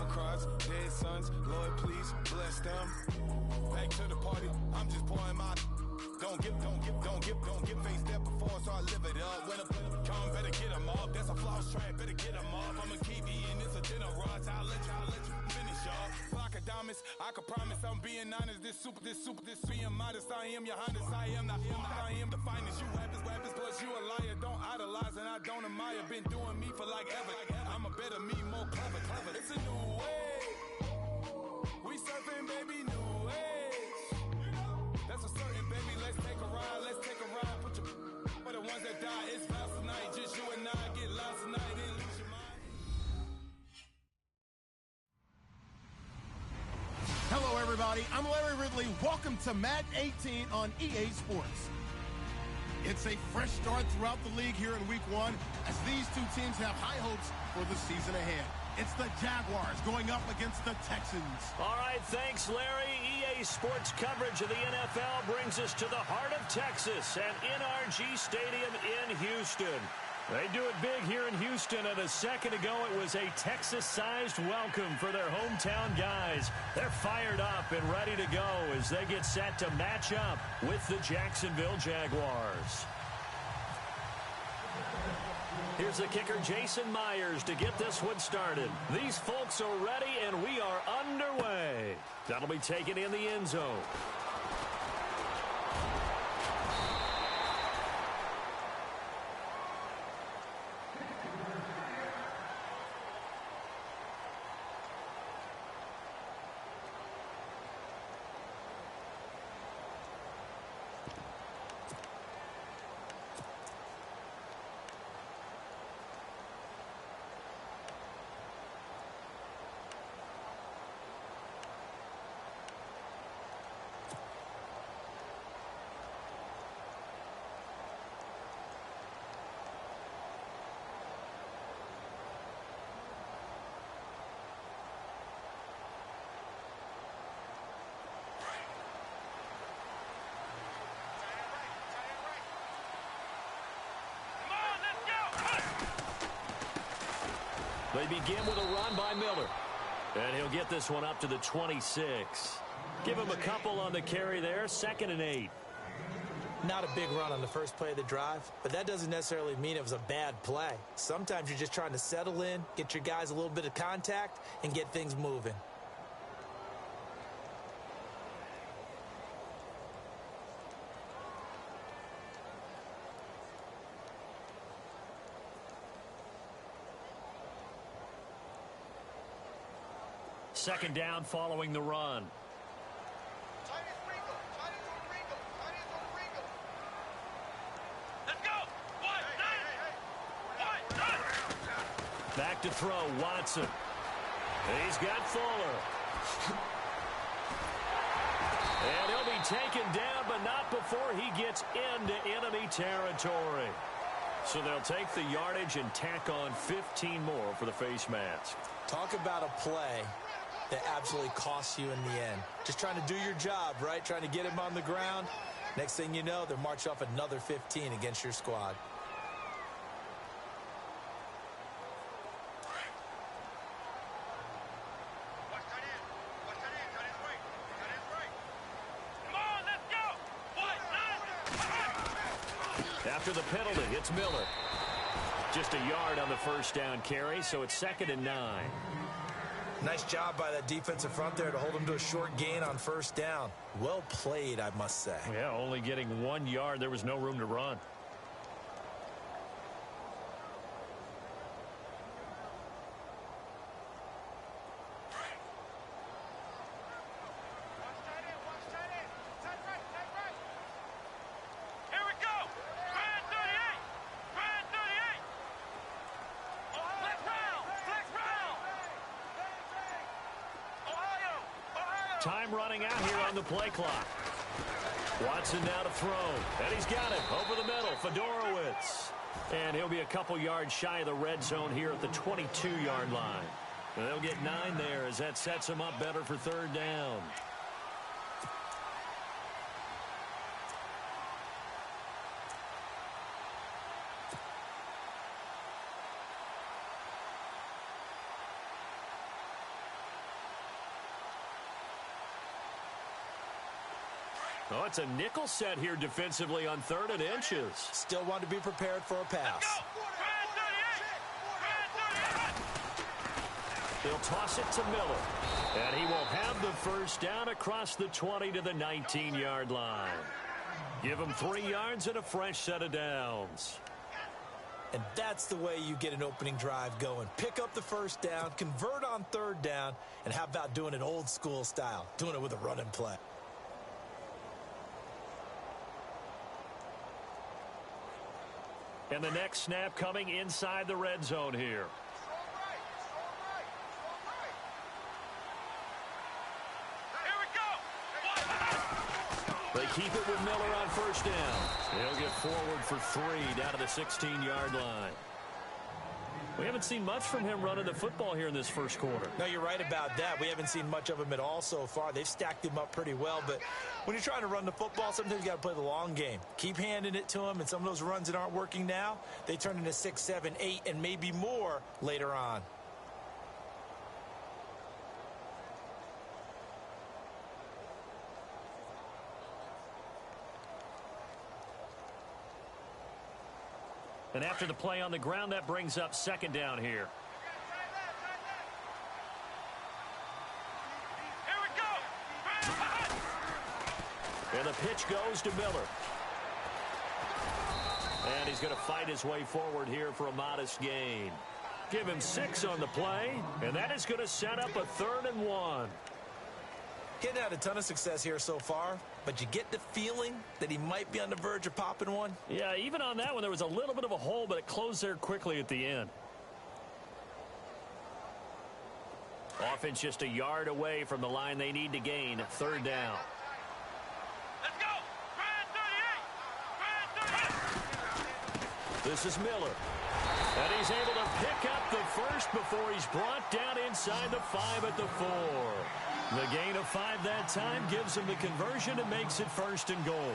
across dead sons. Lord, please bless them. Back to the party. I'm just pouring my. Don't get face step before, so I live it up. When I come, better get them up. That's a floss track, better get them up. I'ma keep eating this a dinner rush. I'll let you finish up. Flockadamus, I can promise I'm being honest. This being modest. I am your highness. I am the finest. You rappers, plus you a liar. Don't idolize and I don't admire. Been doing me for like ever. I'm a better me, more clever. It's a new way. We surfing, baby, new age. That's a certain, baby. Let's take a ride. Put your for the ones that die. It's vows tonight. Just you and I get lost tonight and lose your mind. Hello, everybody. I'm Larry Ridley. Welcome to Madden 18 on EA Sports. It's a fresh start throughout the league here in Week 1 as these two teams have high hopes for the season ahead. It's the Jaguars going up against the Texans. All right, thanks, Larry. EA Sports coverage of the NFL brings us to the heart of Texas at NRG Stadium in Houston. They do it big here in Houston, and a second ago it was a Texas-sized welcome for their hometown guys. They're fired up and ready to go as they get set to match up with the Jacksonville Jaguars. Here's the kicker, Jason Myers, to get this one started. These folks are ready, and we are underway. That'll be taken in the end zone. They begin with a run by Miller. And he'll get this one up to the 26. Give him a couple on the carry there, 2nd and 8. Not a big run on the first play of the drive, but that doesn't necessarily mean it was a bad play. Sometimes you're just trying to settle in, get your guys a little bit of contact, and get things moving. Second down following the run. Let's go! Back to throw, Watson. He's got Fuller. And he'll be taken down, but not before he gets into enemy territory. So they'll take the yardage and tack on 15 more for the face mask. Talk about a play that absolutely costs you in the end. Just trying to do your job, right? Trying to get him on the ground. Next thing you know, they're marching off another 15 against your squad. After the penalty, it's Miller. Just a yard on the first down carry, so it's 2nd and 9. Nice job by that defensive front there to hold him to a short gain on first down. Well played, I must say. Yeah, only getting 1 yard. There was no room to run. Time running out here on the play clock. Watson now to throw. And he's got it over the middle. Fedorowicz. And he'll be a couple yards shy of the red zone here at the 22-yard line. And they'll get 9 there as that sets him up better for 3rd down. Oh, it's a nickel set here defensively on 3rd and inches. Still want to be prepared for a pass. He'll toss it to Miller. And he will have the first down across the 20 to the 19-yard line. Give him 3 yards and a fresh set of downs. And that's the way you get an opening drive going. Pick up the first down, convert on 3rd down, and how about doing it old school style, doing it with a run and play. And the next snap coming inside the red zone here. They keep it with Miller on first down. He'll get forward for 3 down to the 16-yard line. We haven't seen much from him running the football here in this first quarter. No, you're right about that. We haven't seen much of him at all so far. They've stacked him up pretty well, but when you're trying to run the football, sometimes you got to play the long game. Keep handing it to him, and some of those runs that aren't working now, they turn into 6, 7, 8, and maybe more later on. And after the play on the ground, that brings up 2nd down here. Here we go. And the pitch goes to Miller. And he's going to fight his way forward here for a modest gain. Give him 6 on the play, and that is going to set up a 3rd and 1. He hadn't had a ton of success here so far, but you get the feeling that he might be on the verge of popping one. Yeah, even on that one, there was a little bit of a hole, but it closed there quickly at the end. Offense just a yard away from the line they need to gain. 3rd down. Let's go. Brad 38. This is Miller. And he's able to pick up the first before he's brought down inside the 5 at the 4. The gain of 5 that time gives him the conversion and makes it 1st and goal.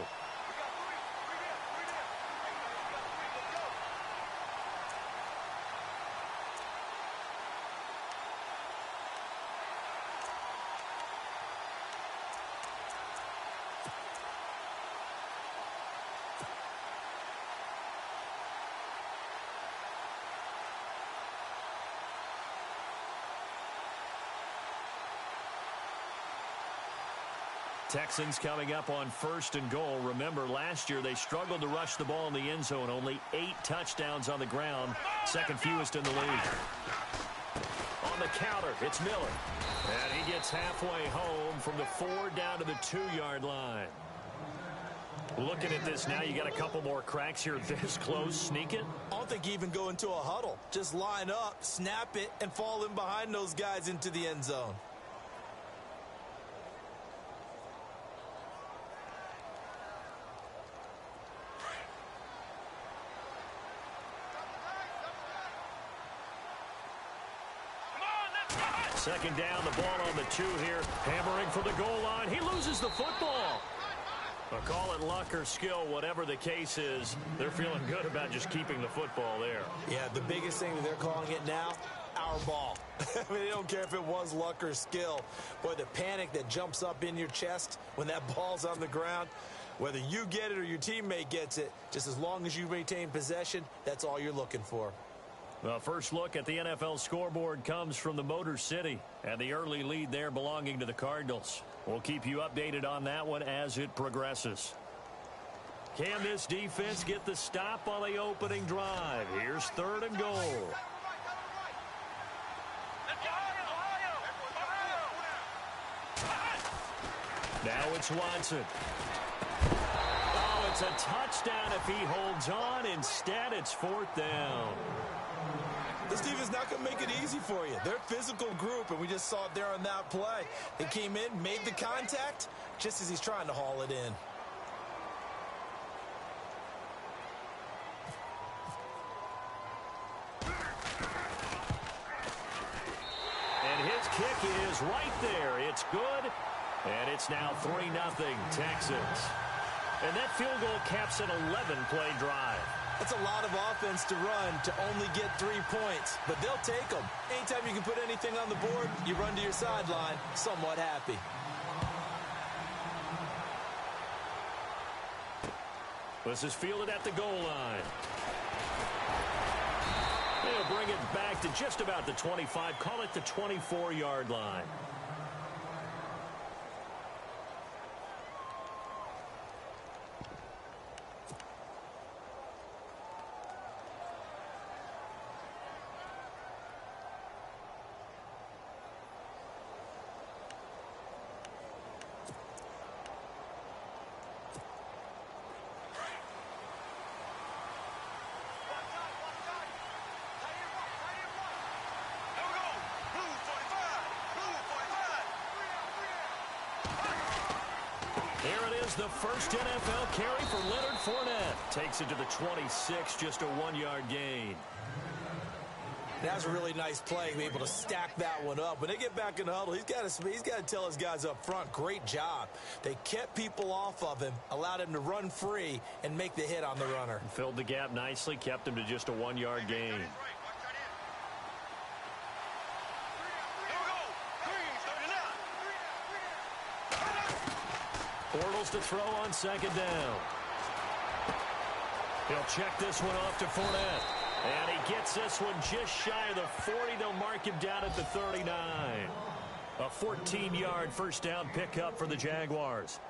Texans coming up on 1st and goal. Remember, last year they struggled to rush the ball in the end zone. Only 8 touchdowns on the ground. 2nd fewest in the league. On the counter, it's Miller. And he gets halfway home from the 4 down to the 2-yard line. Looking at this now, you got a couple more cracks here this close. Sneak it. I don't think you even go into a huddle. Just line up, snap it, and fall in behind those guys into the end zone. Second down, the ball on the 2 here. Hammering for the goal line. He loses the football. I'll call it luck or skill, whatever the case is. They're feeling good about just keeping the football there. Yeah, the biggest thing that they're calling it now, our ball. I mean, they don't care if it was luck or skill. Boy, the panic that jumps up in your chest when that ball's on the ground, whether you get it or your teammate gets it, just as long as you maintain possession, that's all you're looking for. The first look at the NFL scoreboard comes from the Motor City, and the early lead there belonging to the Cardinals. We'll keep you updated on that one as it progresses. Can this defense get the stop on the opening drive? Here's 3rd and goal. Now it's Watson. Oh, it's a touchdown if he holds on. Instead, it's 4th down. This defense not going to make it easy for you. They're a physical group, and we just saw it there on that play. They came in, made the contact, just as he's trying to haul it in. And his kick is right there. It's good, and it's now 3-0 Texans. And that field goal caps an 11-play drive. That's a lot of offense to run to only get 3 points, but they'll take them. Anytime you can put anything on the board, you run to your sideline somewhat happy. This is fielded at the goal line. They'll bring it back to just about the 25. Call it the 24-yard line. The first NFL carry for Leonard Fournette. Takes it to the 26, just a 1-yard gain. That was a really nice play, be able to stack that one up. When they get back in the huddle, he's got to tell his guys up front, great job. They kept people off of him, allowed him to run free, and make the hit on the runner. Filled the gap nicely, kept him to just a 1-yard gain. Bortles to throw on second down. He'll check this one off to Fournette. And he gets this one just shy of the 40. They'll mark him down at the 39. A 14-yard first down pickup for the Jaguars.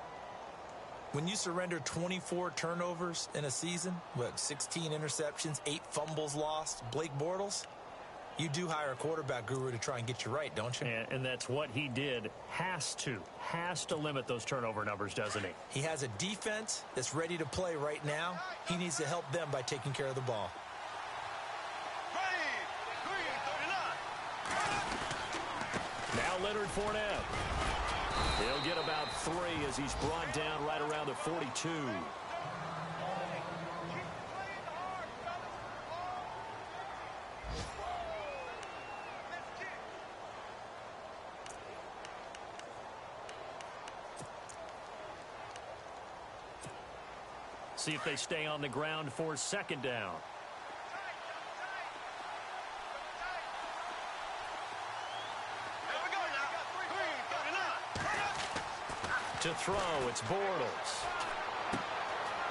When you surrender 24 turnovers in a season, 16 interceptions, 8 fumbles lost, Blake Bortles, you do hire a quarterback guru to try and get you right, don't you? And that's what he did. Has to limit those turnover numbers, doesn't he? He has a defense that's ready to play right now. He needs to help them by taking care of the ball. Now Leonard Fournette. He'll get about 3 as he's brought down right around the 42. See if they stay on the ground for second down. To throw, it's Bortles.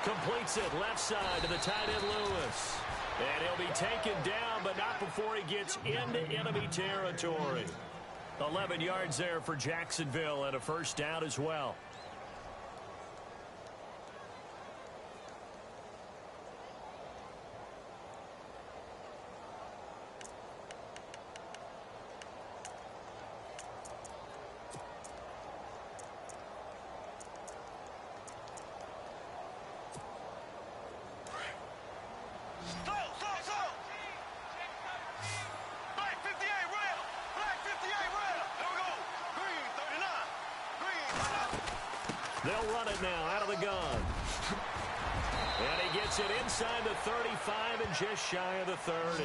Completes it left side to the tight end Lewis. And he'll be taken down, but not before he gets into enemy territory. 11 yards there for Jacksonville and a first down as well. They'll run it now out of the gun. And he gets it inside the 35 and just shy of the 30.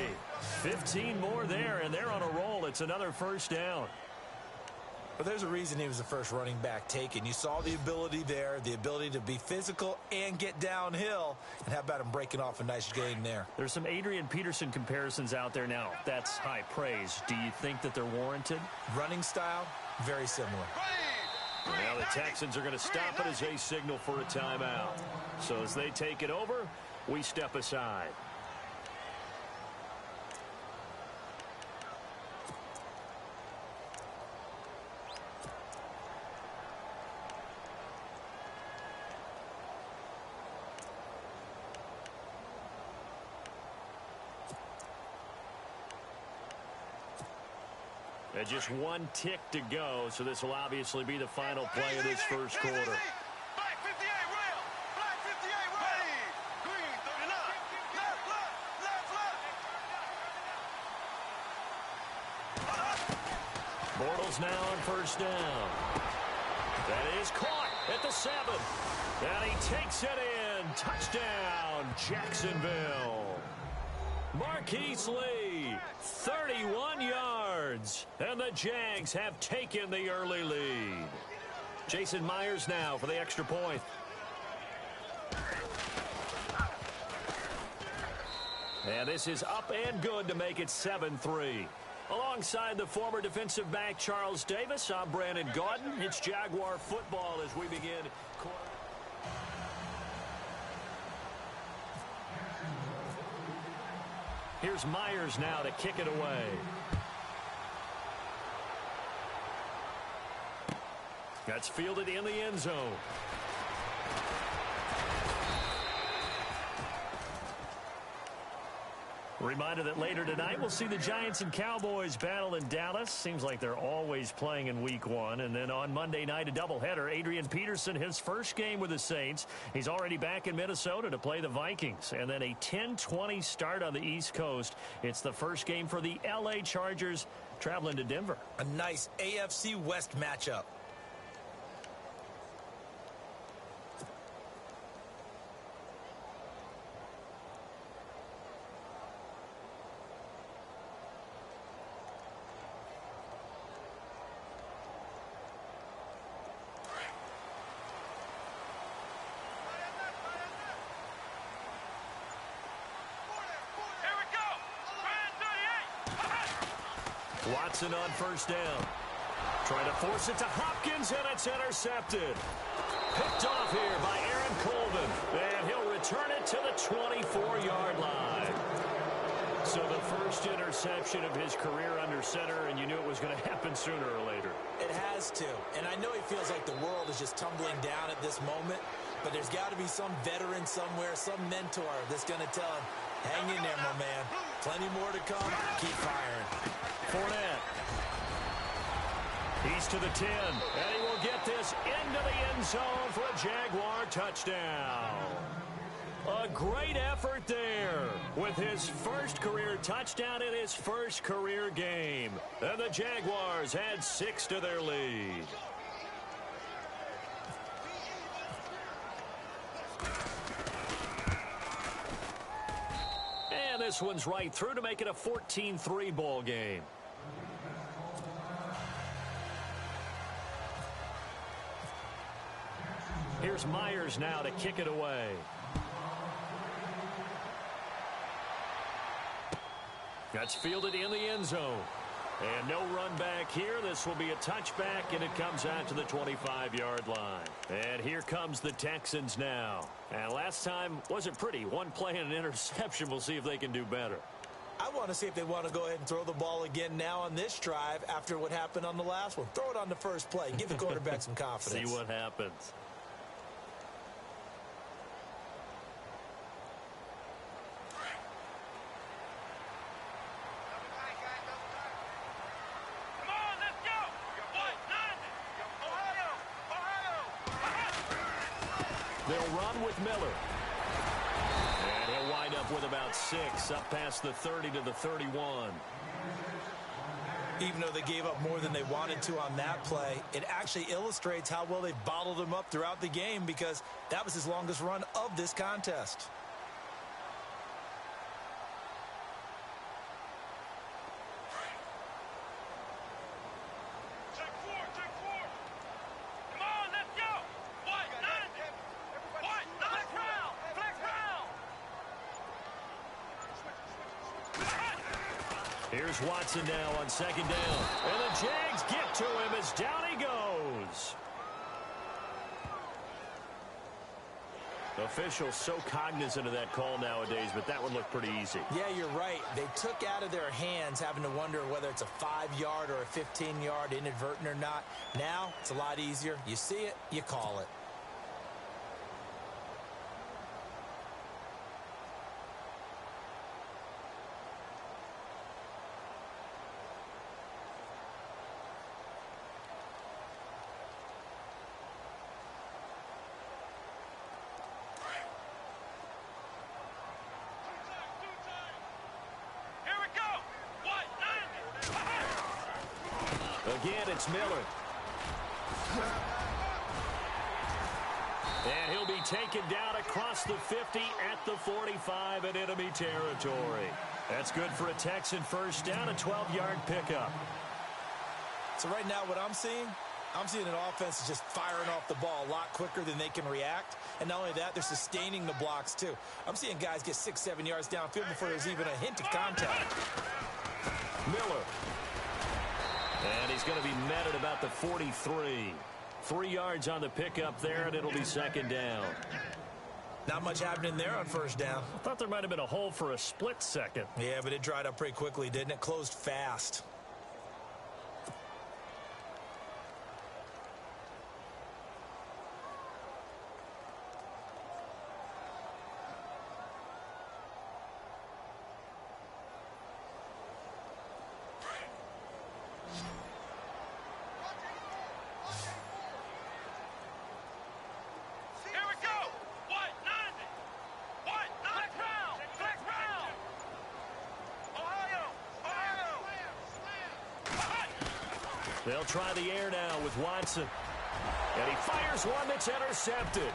15 more there, and they're on a roll. It's another first down. But there's a reason he was the first running back taken. You saw the ability there, the ability to be physical and get downhill. And how about him breaking off a nice gain there? There's some Adrian Peterson comparisons out there now. That's high praise. Do you think that they're warranted? Running style, very similar. Now the Texans are going to stop it as they signal for a timeout. So as they take it over, we step aside. And just one tick to go, so this will obviously be the final play of this first quarter. Black 58 rail. Black 58 ready. Green 39. Left, left, left. Bortles now on first down. That is caught at the 7. And he takes it in. Touchdown, Jacksonville. Marquise Lee, 31 yards, and the Jags have taken the early lead. Jason Myers now for the extra point. And this is up and good to make it 7-3. Alongside the former defensive back Charles Davis, I'm Brandon Gaudin. It's Jaguar football as we begin. Here's Myers now to kick it away. That's fielded in the end zone. Reminder that later tonight we'll see the Giants and Cowboys battle in Dallas. Seems like they're always playing in week one. And then on Monday night, a doubleheader. Adrian Peterson, his first game with the Saints. He's already back in Minnesota to play the Vikings. And then a 10:20 start on the East Coast. It's the first game for the L.A. Chargers traveling to Denver. A nice AFC West matchup. Watson on first down. Trying to force it to Hopkins, and it's intercepted. Picked off here by Aaron Colvin. And he'll return it to the 24-yard line. So the first interception of his career under center, and you knew it was going to happen sooner or later. It has to. And I know he feels like the world is just tumbling down at this moment, but there's got to be some veteran somewhere, some mentor that's going to tell him, hang in there, my man. Plenty more to come. Keep firing. Fournette. He's to the 10, and he will get this into the end zone for a Jaguar touchdown. A great effort there with his first career touchdown in his first career game. And the Jaguars add 6 to their lead. And this one's right through to make it a 14-3 ball game. Here's Myers now to kick it away. That's fielded in the end zone. And no run back here. This will be a touchback, and it comes out to the 25-yard line. And here comes the Texans now. And last time wasn't pretty. One play and an interception. We'll see if they can do better. I want to see if they want to go ahead and throw the ball again now on this drive after what happened on the last one. Throw it on the first play. Give the quarterback some confidence. See what happens. They'll run with Miller. And he'll wind up with about 6, up past the 30 to the 31. Even though they gave up more than they wanted to on that play, it actually illustrates how well they've bottled him up throughout the game, because that was his longest run of this contest. Here's Watson now on second down. And the Jags get to him as down he goes. Officials so cognizant of that call nowadays, but that one looked pretty easy. Yeah, you're right. They took out of their hands having to wonder whether it's a 5-yard or a 15-yard inadvertent or not. Now, it's a lot easier. You see it, you call it. Again, it's Miller. And he'll be taken down across the 50 at the 45 in enemy territory. That's good for a Texan first down, a 12-yard pickup. So right now what I'm seeing an offense is just firing off the ball a lot quicker than they can react. And not only that, they're sustaining the blocks too. I'm seeing guys get 6-7 yards downfield before there's even a hint of contact. Miller. And he's going to be met at about the 43. 3 yards on the pickup there, and it'll be second down. Not much happening there on first down. I thought there might have been a hole for a split second. Yeah, but it dried up pretty quickly, didn't it? Closed fast. They'll try the air now with Watson. And he fires one that's intercepted.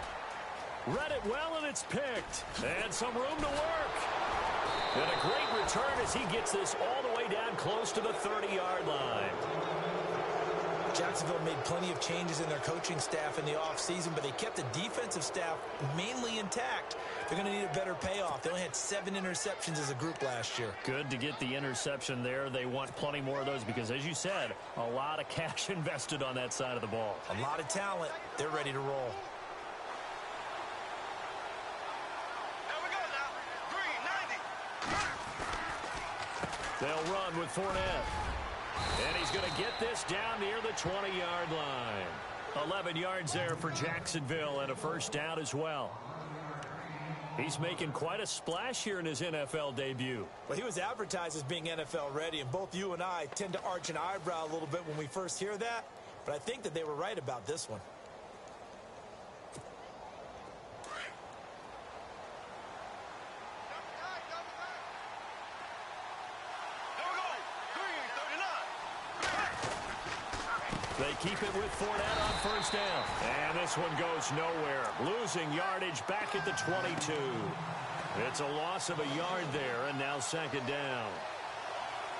Read it well, and it's picked. And some room to work. And a great return as he gets this all the way down close to the 30-yard line. Jacksonville made plenty of changes in their coaching staff in the offseason, but they kept the defensive staff mainly intact. They're going to need a better payoff. They only had 7 interceptions as a group last year. Good to get the interception there. They want plenty more of those because, as you said, a lot of cash invested on that side of the ball. A lot of talent. They're ready to roll. There we go now. 390. They'll run with Fournette. And he's going to get this down near the 20-yard line. 11 yards there for Jacksonville and a first down as well. He's making quite a splash here in his NFL debut. Well, he was advertised as being NFL ready, and both you and I tend to arch an eyebrow a little bit when we first hear that, but I think that they were right about this one. They keep it with Fournette on first down. And this one goes nowhere. Losing yardage back at the 22. It's a loss of a yard there, and now second down.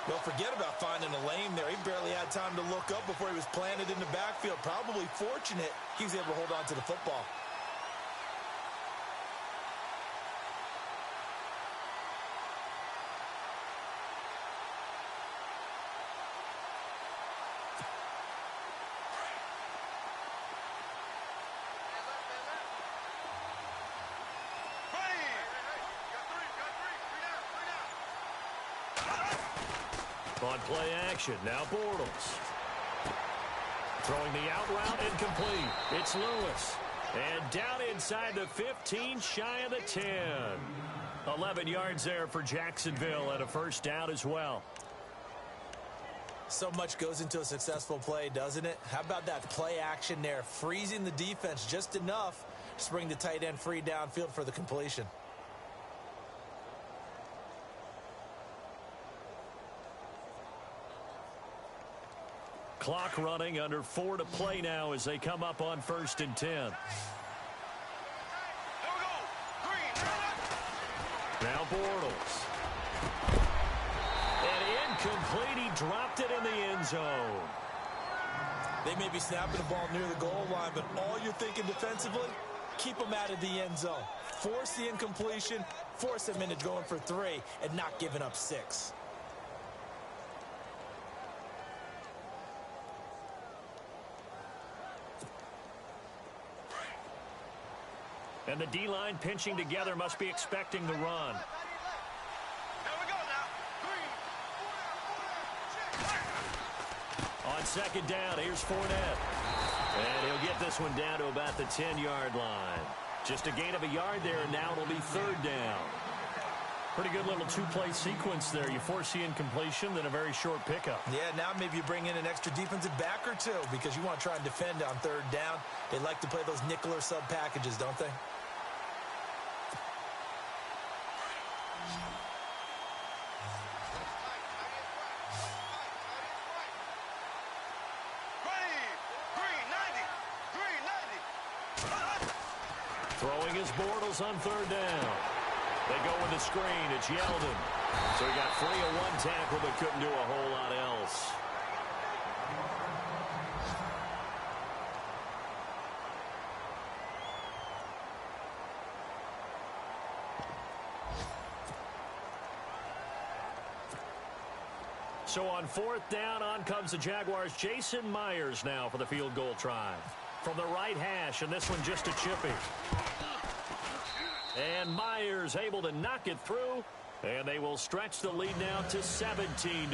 Well, forget about finding a lane there. He barely had time to look up before he was planted in the backfield. Probably fortunate he was able to hold on to the football. On play action, now Bortles. Throwing the out route incomplete. It's Lewis. And down inside the 15, shy of the 10. 11 yards there for Jacksonville and a first down as well. So much goes into a successful play, doesn't it? How about that play action there? Freezing the defense just enough to bring the tight end free downfield for the completion. Clock running, under 4 to play now as they come up on 1st and 10. Now Bortles. And incomplete. He dropped it in the end zone. They may be snapping the ball near the goal line, but all you're thinking defensively, keep them out of the end zone. Force the incompletion, force them into going for 3, and not giving up 6. And the D-line pinching together must be expecting the run. On second down, here's Fournette. And he'll get this one down to about the 10-yard line. Just a gain of a yard there, and now it'll be 3rd down. Pretty good little 2-play sequence there. You force the incompletion, then a very short pickup. Yeah, now maybe you bring in an extra defensive back or 2 because you want to try and defend on 3rd down. They like to play those nickel or sub packages, don't they? Throwing his Bortles on 3rd down. They go with the screen. It's Yeldon. So he got free of 1 tackle but couldn't do a whole lot else. So on 4th down, on comes the Jaguars. Jason Myers now for the field goal try. From the right hash, and this one just a chippy. And Myers able to knock it through. And they will stretch the lead now to 17-3.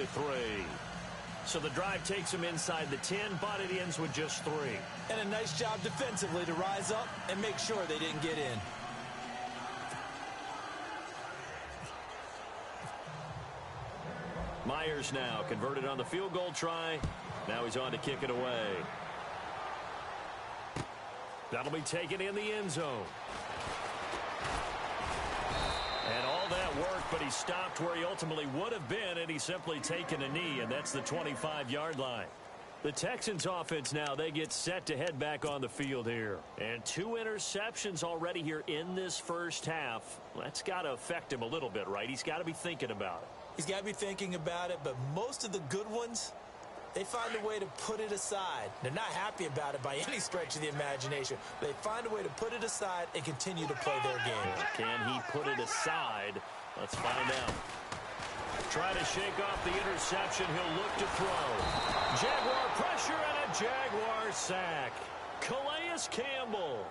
So the drive takes them inside the 10, but it ends with just 3. And a nice job defensively to rise up and make sure they didn't get in. Myers now converted on the field goal try. Now he's on to kick it away. That'll be taken in the end zone. And all that work, but he stopped where he ultimately would have been, and he's simply taken a knee, and that's the 25-yard line. The Texans offense now, they get set to head back on the field here. And 2 interceptions already here in this first half. That's got to affect him a little bit, right? He's got to be thinking about it. He's got to be thinking about it, but most of the good ones, they find a way to put it aside. They're not happy about it by any stretch of the imagination. They find a way to put it aside and continue to play their game. Can he put it aside? Let's find out. Try to shake off the interception. He'll look to throw. Jaguar pressure and a Jaguar sack. Calais Campbell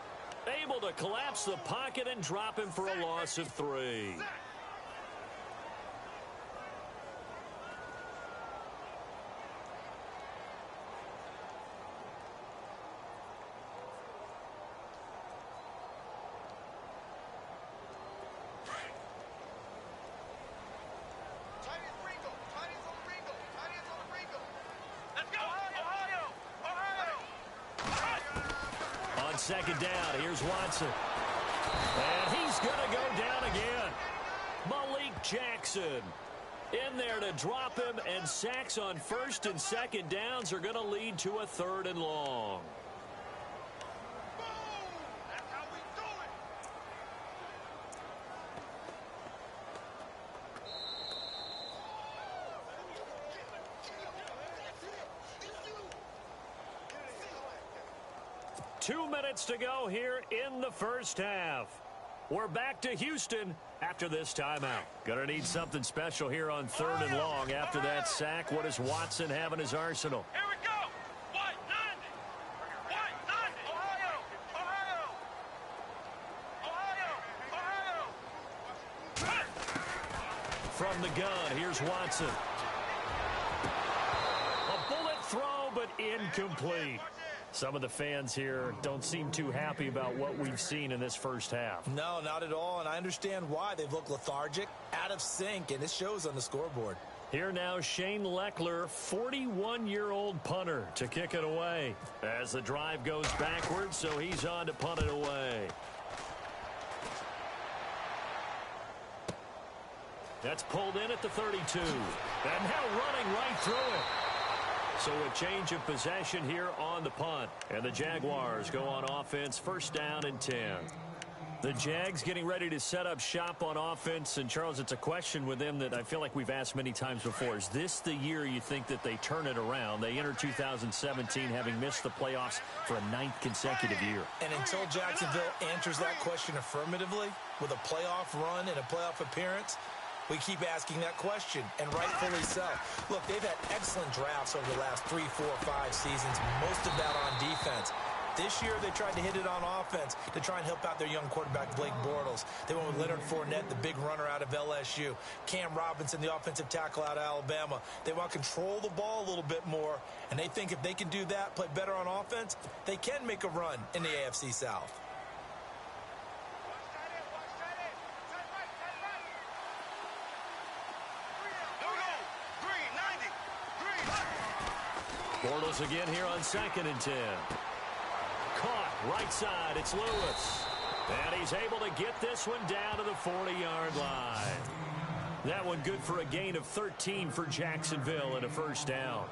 able to collapse the pocket and drop him for a loss of 3. Second down, here's Watson. And he's going to go down again. Malik Jackson in there to drop him, and sacks on first and second downs are going to lead to a 3rd and long. That's how we do it. 2 minutes to go here in the first half. We're back to Houston after this timeout. Gonna need something special here on 3rd and long after that sack. What does Watson have in his arsenal? Here we go. White 90. White 90. Ohio. From the gun, here's Watson. A bullet throw, but incomplete. Some of the fans here don't seem too happy about what we've seen in this first half. No, not at all, and I understand why. They've looked lethargic, out of sync, and it shows on the scoreboard. Here now, Shane Leckler, 41-year-old punter, to kick it away. As the drive goes backwards, so he's on to punt it away. That's pulled in at the 32. And now running right through it. So a change of possession here on the punt. And the Jaguars go on offense, 1st down and 10. The Jags getting ready to set up shop on offense. And, Charles, it's a question with them that I feel like we've asked many times before. Is this the year you think that they turn it around? They enter 2017 having missed the playoffs for a 9th consecutive year. And until Jacksonville answers that question affirmatively with a playoff run and a playoff appearance, we keep asking that question, and rightfully so. Look, they've had excellent drafts over the last 3, 4, 5 seasons, most of that on defense. This year, they tried to hit it on offense to try and help out their young quarterback, Blake Bortles. They went with Leonard Fournette, the big runner out of LSU. Cam Robinson, the offensive tackle out of Alabama. They want to control the ball a little bit more, and they think if they can do that, play better on offense, they can make a run in the AFC South. Bortles again here on 2nd and 10. Caught right side. It's Lewis. And he's able to get this one down to the 40-yard line. That one good for a gain of 13 for Jacksonville and a 1st down.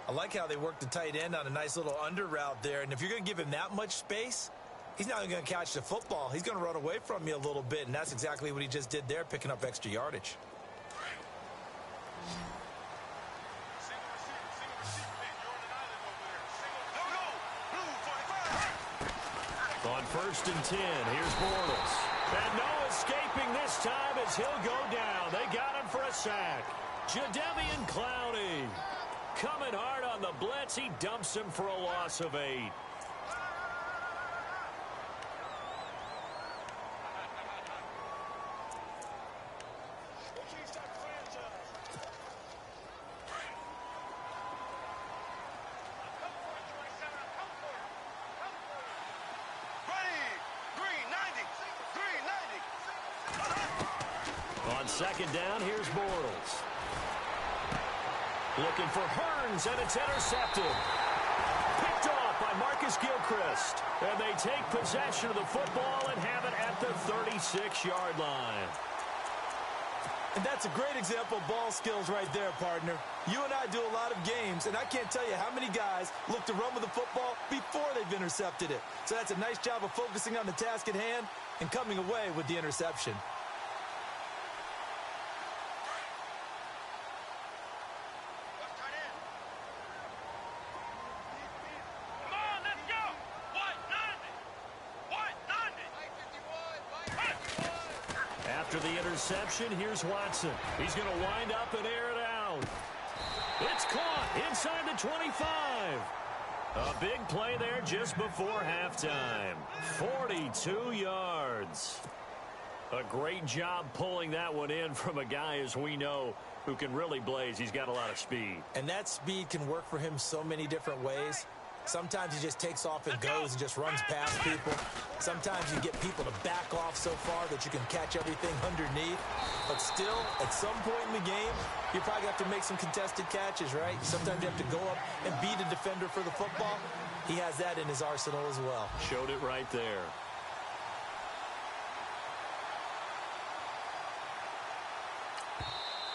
I like how they work the tight end on a nice little under route there. And if you're going to give him that much space, he's not even going to catch the football. He's going to run away from you a little bit, and that's exactly what he just did there, picking up extra yardage. On 1st and 10, here's Bortles. And no escaping this time as he'll go down. They got him for a sack. Jadeveon Clowney coming hard on the blitz. He dumps him for a loss of 8. On second down, here's Bortles. Looking for Hearns, and it's intercepted. Picked off by Marcus Gilchrist. And they take possession of the football and have it at the 36-yard line. And that's a great example of ball skills right there, partner. You and I do a lot of games, and I can't tell you how many guys look to run with the football before they've intercepted it. So that's a nice job of focusing on the task at hand and coming away with the interception. After the interception, here's Watson. He's going to wind up and air it out. It's caught inside the 25. A big play there just before halftime. 42 yards. A great job pulling that one in from a guy, as we know, who can really blaze. He's got a lot of speed. And that speed can work for him so many different ways. Sometimes he just takes off and goes and just runs past people. Sometimes you get people to back off so far that you can catch everything underneath. But still, at some point in the game, you probably have to make some contested catches, right? Sometimes you have to go up and beat a defender for the football. He has that in his arsenal as well. Showed it right there.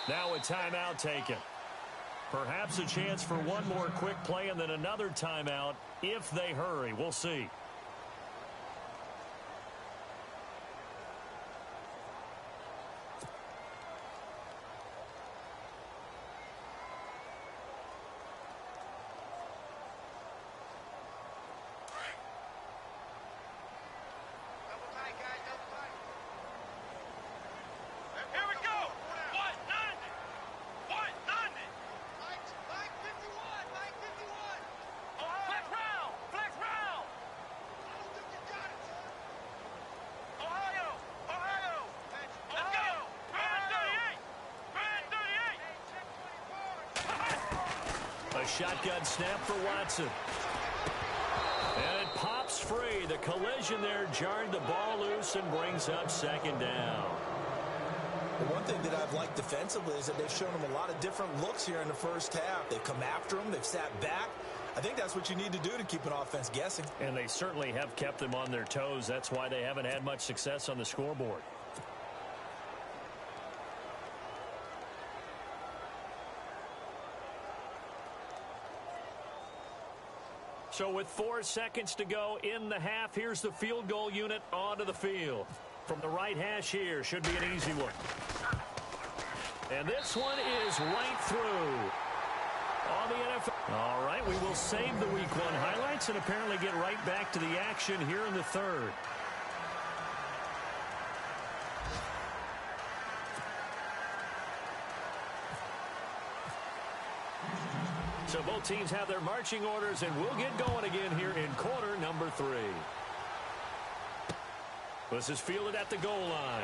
Now a timeout taken. Perhaps a chance for one more quick play and then another timeout if they hurry. We'll see. A shotgun snap for Watson. And it pops free. The collision there jarred the ball loose and brings up second down. The one thing that I've liked defensively is that they've shown him a lot of different looks here in the first half. They've come after him. They've sat back. I think that's what you need to do to keep an offense guessing. And they certainly have kept them on their toes. That's why they haven't had much success on the scoreboard. So with 4 seconds to go in the half, here's the field goal unit onto the field. From the right hash here, should be an easy one. And this one is right through. On the NFL. All right, we will save the Week 1 highlights and apparently get right back to the action here in the third. So both teams have their marching orders, and we'll get going again here in quarter number 3. This is fielded at the goal line.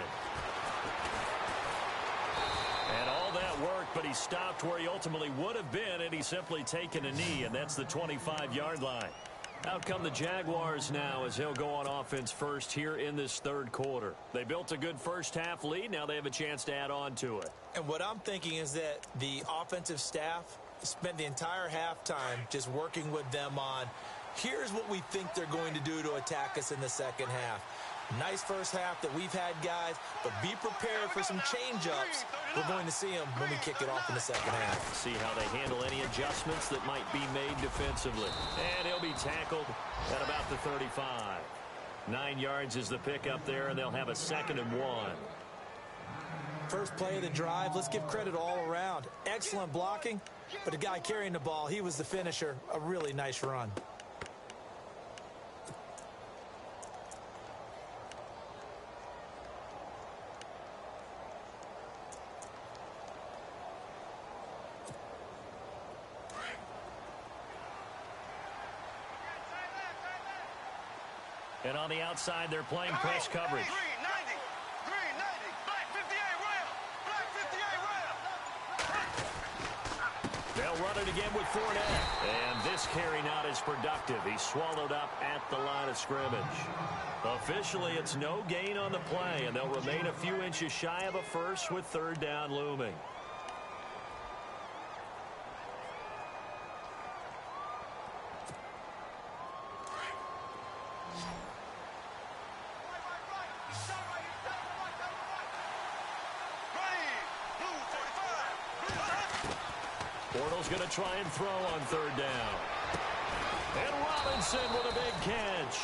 And all that worked, but he stopped where he ultimately would have been, and he's simply taken a knee, and that's the 25-yard line. Out come the Jaguars now as they'll go on offense first here in this third quarter. They built a good first-half lead. Now they have a chance to add on to it. And what I'm thinking is that the offensive staff spent the entire halftime just working with them on, here's what we think they're going to do to attack us in the second half. Nice first half that we've had, guys, but be prepared for some change-ups. We're going to see them when we kick it off in the second half. See how they handle any adjustments that might be made defensively. And he'll be tackled at about the 35. 9 yards is the pickup there, and they'll have a 2nd and 1. First play of the drive, let's give credit all around. Excellent blocking, but the guy carrying the ball, he was the finisher. A really nice run. And on the outside, they're playing press coverage. Green 90, green 90, black 58 rail, black 58 rail. They'll run it again with Fournette. And this carry not as productive. He's swallowed up at the line of scrimmage. Officially, it's no gain on the play, and they'll remain a few inches shy of a first with third down looming. Bortles going to try and throw on third down. And Robinson with a big catch.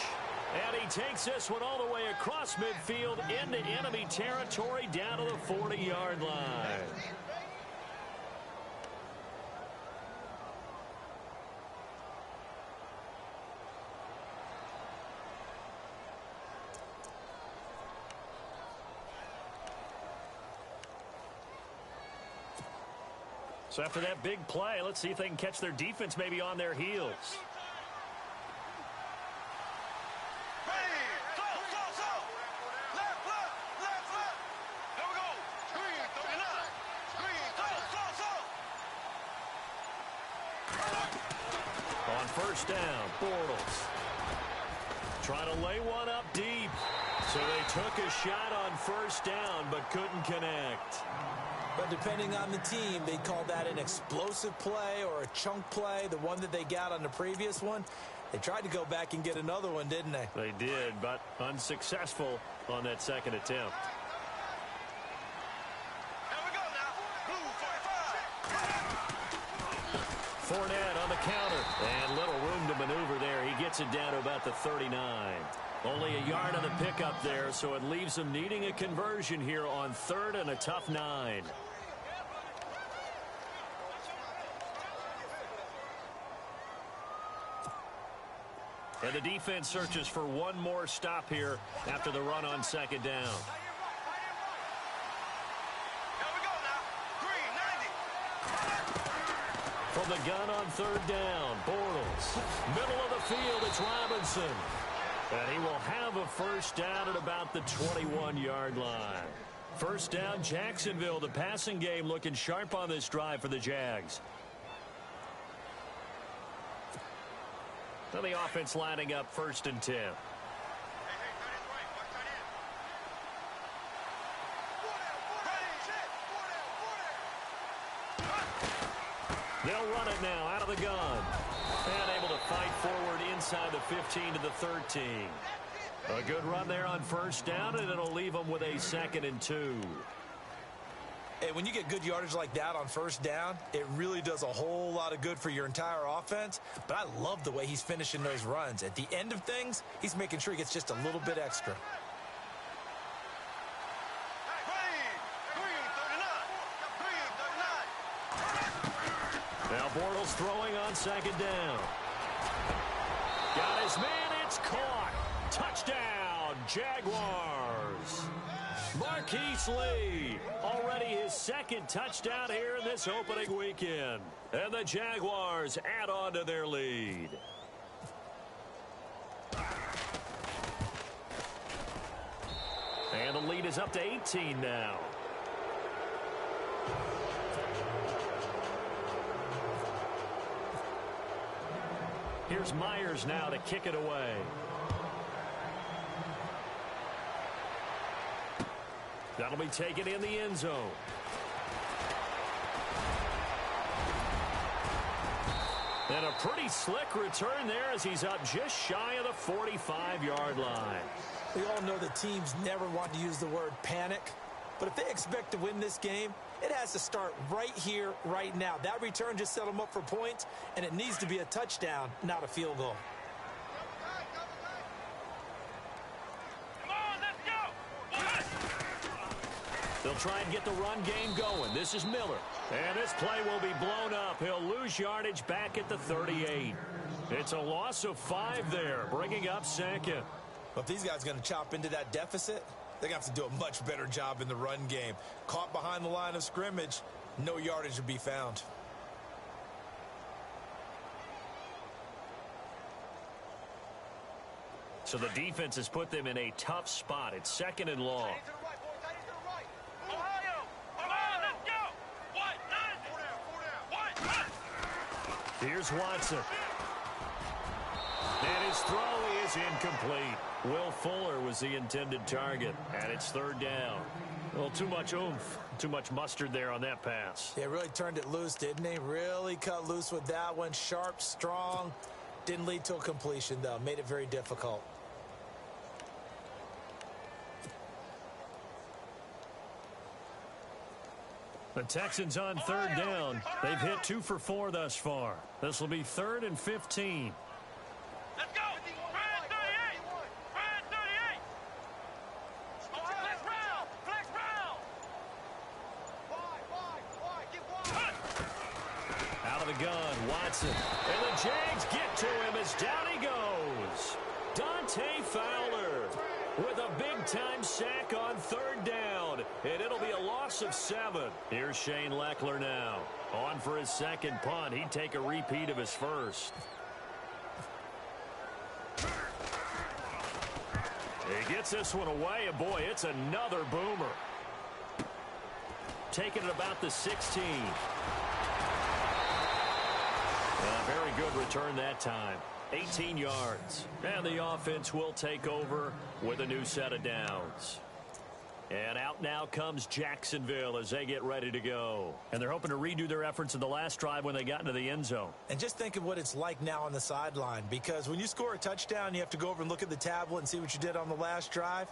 And he takes this one all the way across midfield into enemy territory down to the 40-yard line. So after that big play, let's see if they can catch their defense maybe on their heels. On first down, Bortles trying to lay one up deep. So they took a shot on first down but couldn't connect. But depending on the team, they call that an explosive play or a chunk play, the one that they got on the previous one. They tried to go back and get another one, didn't they? They did, but unsuccessful on that second attempt. Here we go now. Blue 45. Fournette on the counter. And little room to maneuver there. He gets it down to about the 39. Only a yard on the pickup there, so it leaves them needing a conversion here on third and a tough 9. And the defense searches for one more stop here after the run on second down. Here we go now. Green 90. From the gun on third down, Bortles. Middle of the field, it's Robinson. And he will have a first down at about the 21-yard line. First down, Jacksonville. The passing game looking sharp on this drive for the Jags. So the offense lining up first and 10. They'll run it now out of the gun. And able to fight forward inside the 15 to the 13. A good run there on first down, and it'll leave them with a 2nd and 2. Hey, when you get good yardage like that on first down, it really does a whole lot of good for your entire offense. But I love the way he's finishing those runs. At the end of things, he's making sure he gets just a little bit extra. Now Bortles throwing on second down. Got his man, it's caught. Touchdown, Jaguars. Marquise Lee, already his 2nd touchdown here in this opening weekend. And the Jaguars add on to their lead. And the lead is up to 18 now. Here's Myers now to kick it away. That'll be taken in the end zone. And a pretty slick return there as he's up just shy of the 45-yard line. We all know that teams never want to use the word panic. But if they expect to win this game, it has to start right here, right now. That return just set them up for points, and it needs to be a touchdown, not a field goal. Come on, let's go. They'll try and get the run game going. This is Miller. And this play will be blown up. He'll lose yardage back at the 38. It's a loss of 5 there, bringing up 2nd. But if these guys are going to chop into that deficit, they're going to have to do a much better job in the run game. Caught behind the line of scrimmage, no yardage to be found. So the defense has put them in a tough spot. It's 2nd and long. Here's Watson. And his throw is incomplete. Will Fuller was the intended target, and it's third down. Well, too much oomph, too much mustard there on that pass. Yeah, really turned it loose, didn't he? Really cut loose with that one. Sharp, strong. Didn't lead to a completion, though. Made it very difficult. The Texans on third down. They've hit 2 for 4 thus far. This will be 3rd and 15. Let's go! Fred 38! Fred 38! Flex Brown! Flex Brown! Wide, get wide! Out of the gun, Watson. And the Jags get to him as down he goes. Dante Fowler with a big-time sack on third down. And it'll be a loss of 7. Here's Shane Leckler now. On for his second punt. He'd take a repeat of his first. He gets this one away, and boy, it's another boomer. Taking it about the 16. A very good return that time. 18 yards. And the offense will take over with a new set of downs. And out now comes Jacksonville as they get ready to go. And they're hoping to redo their efforts in the last drive when they got into the end zone. And just think of what it's like now on the sideline, because when you score a touchdown, you have to go over and look at the tablet and see what you did on the last drive.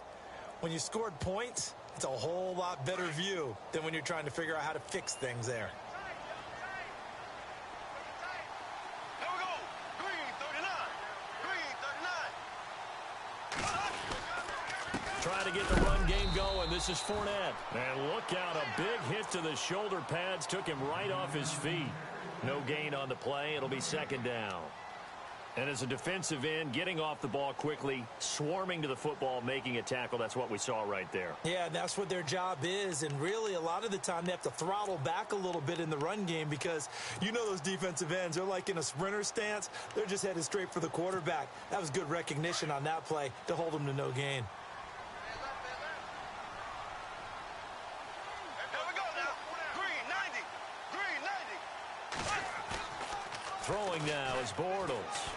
When you scored points, it's a whole lot better view than when you're trying to figure out how to fix things there. Here we go! Green 39! Green 39! Trying to get the run game going. This is Fournette. And look out, a big hit to the shoulder pads. Took him right off his feet. No gain on the play. It'll be second down. And as a defensive end, getting off the ball quickly, swarming to the football, making a tackle. That's what we saw right there. Yeah, and that's what their job is. And really, a lot of the time, they have to throttle back a little bit in the run game because you know those defensive ends, they're like in a sprinter stance. They're just headed straight for the quarterback. That was good recognition on that play to hold them to no gain. Throwing now is Bortles.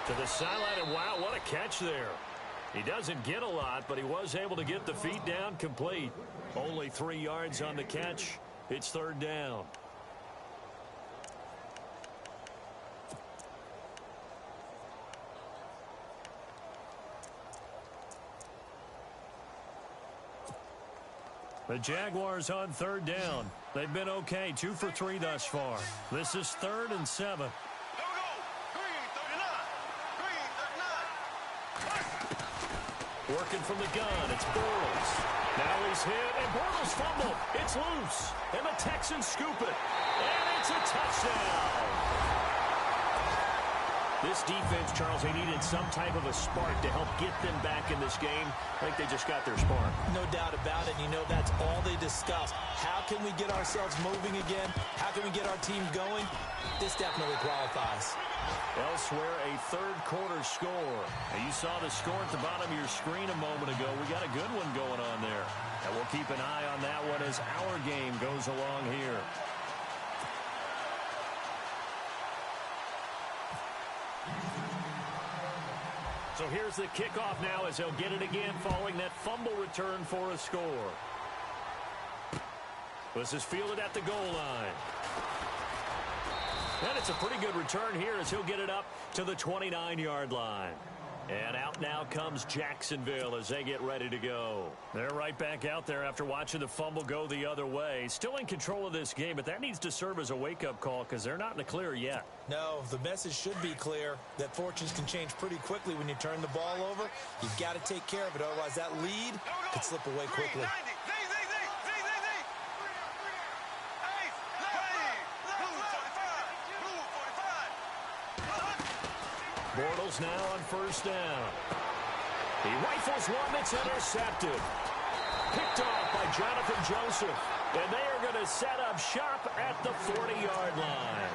To the sideline, and wow, what a catch there. He doesn't get a lot, but he was able to get the feet down complete. Only 3 yards on the catch. It's third down. The Jaguars on third down. They've been okay, 2 for 3 thus far. This is 3rd and 7. Here we go! Green 39! Working from the gun, it's Bortles. Now he's hit, and Bortles fumbled. It's loose, and the Texans scoop it. And it's a touchdown. This defense, Charles, they needed some type of a spark to help get them back in this game. I think they just got their spark. No doubt about it. You know, that's all they discussed. How can we get ourselves moving again? How can we get our team going? This definitely qualifies. Elsewhere, a third quarter score. Now, you saw the score at the bottom of your screen a moment ago. We got a good one going on there. And we'll keep an eye on that one as our game goes along here. So here's the kickoff now as they'll get it again following that fumble return for a score. This is fielded at the goal line. And it's a pretty good return here as he'll get it up to the 29-yard line. And out now comes Jacksonville as they get ready to go. They're right back out there after watching the fumble go the other way. Still in control of this game, but that needs to serve as a wake-up call because they're not in the clear yet. No, the message should be clear that fortunes can change pretty quickly when you turn the ball over. You've got to take care of it, otherwise that lead could slip away quickly. Bortles now on first down. He rifles one that's intercepted. Picked off by Jonathan Joseph. And they are going to set up shop at the 40-yard line.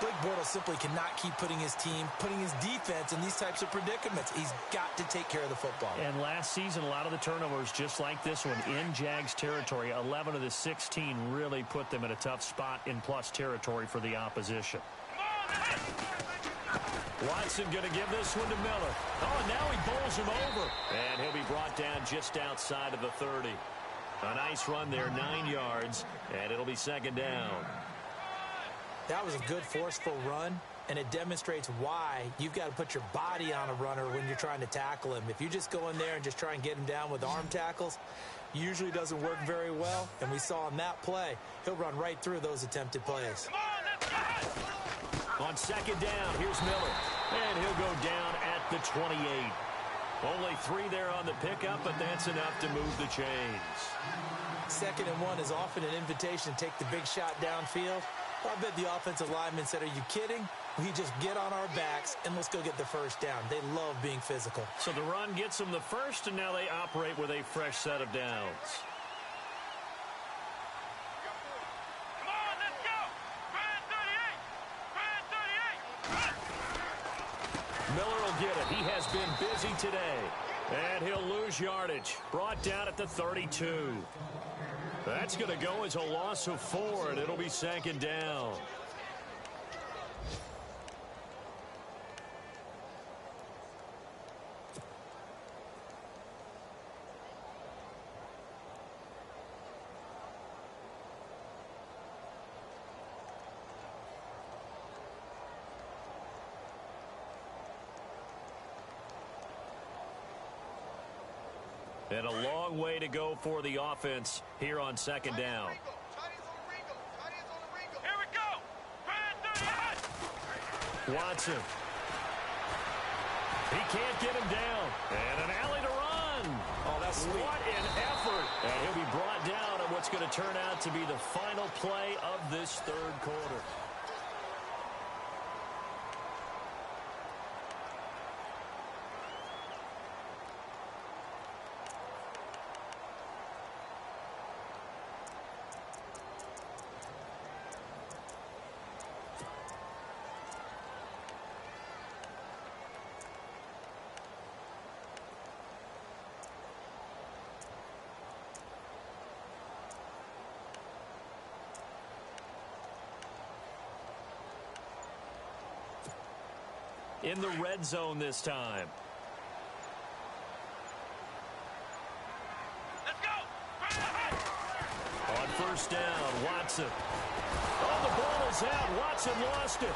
Blake Bortles simply cannot keep putting his defense in these types of predicaments. He's got to take care of the football. And last season, a lot of the turnovers, just like this one, in Jags territory, 11 of the 16 really put them in a tough spot in plus territory for the opposition. Watson going to give this one to Miller. Oh, now he bowls him over. And he'll be brought down just outside of the 30. A nice run there, 9 yards, and it'll be second down. That was a good forceful run, and it demonstrates why you've got to put your body on a runner when you're trying to tackle him. If you just go in there and just try and get him down with arm tackles, usually doesn't work very well. And we saw on that play, he'll run right through those attempted plays. On second down, here's Miller, and he'll go down at the 28. Only 3 there on the pickup, but that's enough to move the chains. 2nd and 1 is often an invitation to take the big shot downfield. I bet the offensive lineman said, are you kidding? We just get on our backs and let's go get the first down. They love being physical. So the run gets them the first, and now they operate with a fresh set of downs. Come on, let's go. Brand 38. Miller will get it. He has been busy today. And he'll lose yardage. Brought down at the 32. That's going to go as a loss of 4, and it'll be second down. And a long way to go for the offense here on second down. Here we go. Brand 38. Watson. He can't get him down. And an alley to run. Oh, that's sweet. What an effort. And he'll be brought down on what's going to turn out to be the final play of this third quarter. In the red zone this time. Let's go. On first down, Watson. Oh, the ball is out. Watson lost it.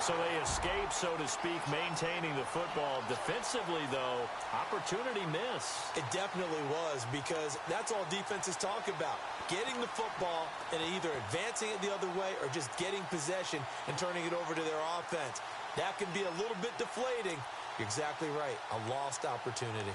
So they escape, so to speak, maintaining the football. Defensively, though, opportunity miss. It definitely was, because that's all defenses talk about. Getting the football and either advancing it the other way or just getting possession and turning it over to their offense. That can be a little bit deflating. You're exactly right. A lost opportunity.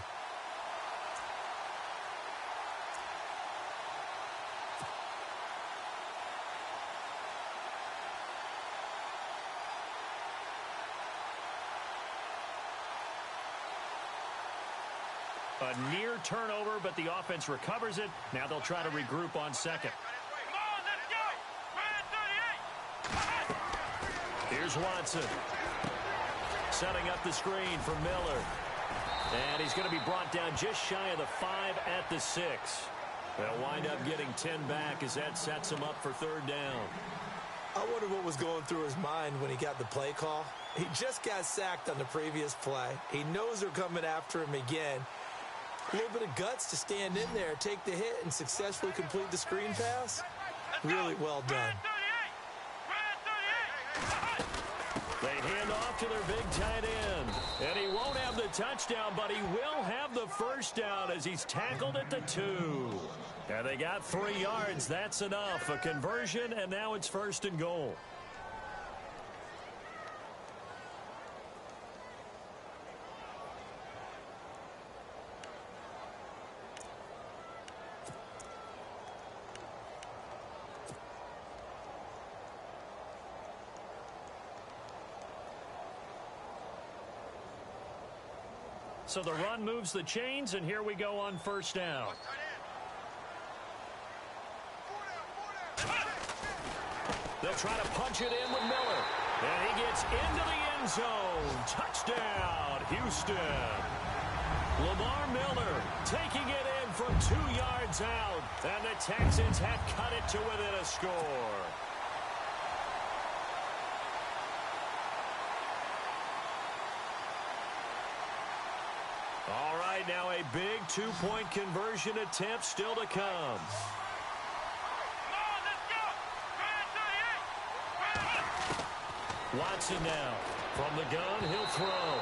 A near turnover, but the offense recovers it. Now they'll try to regroup on second. Come on, let's go. Brand 38. Here's Watson. Setting up the screen for Miller. And he's going to be brought down just shy of the 5 at the 6. They'll wind up getting 10 back as that sets him up for third down. I wonder what was going through his mind when he got the play call. He just got sacked on the previous play. He knows they're coming after him again. A little bit of guts to stand in there, take the hit, and successfully complete the screen pass. Really well done. They hand off to their big tight end. And he won't have the touchdown, but he will have the first down as he's tackled at the 2. And they got 3 yards. That's enough. A conversion, and now it's first and goal. So the run moves the chains, and here we go on first down. They'll try to punch it in with Miller. And he gets into the end zone. Touchdown, Houston. Lamar Miller taking it in from 2 yards out. And the Texans have cut it to within a score. All right, now a big 2-point conversion attempt still to come. Watson now. From the gun, he'll throw.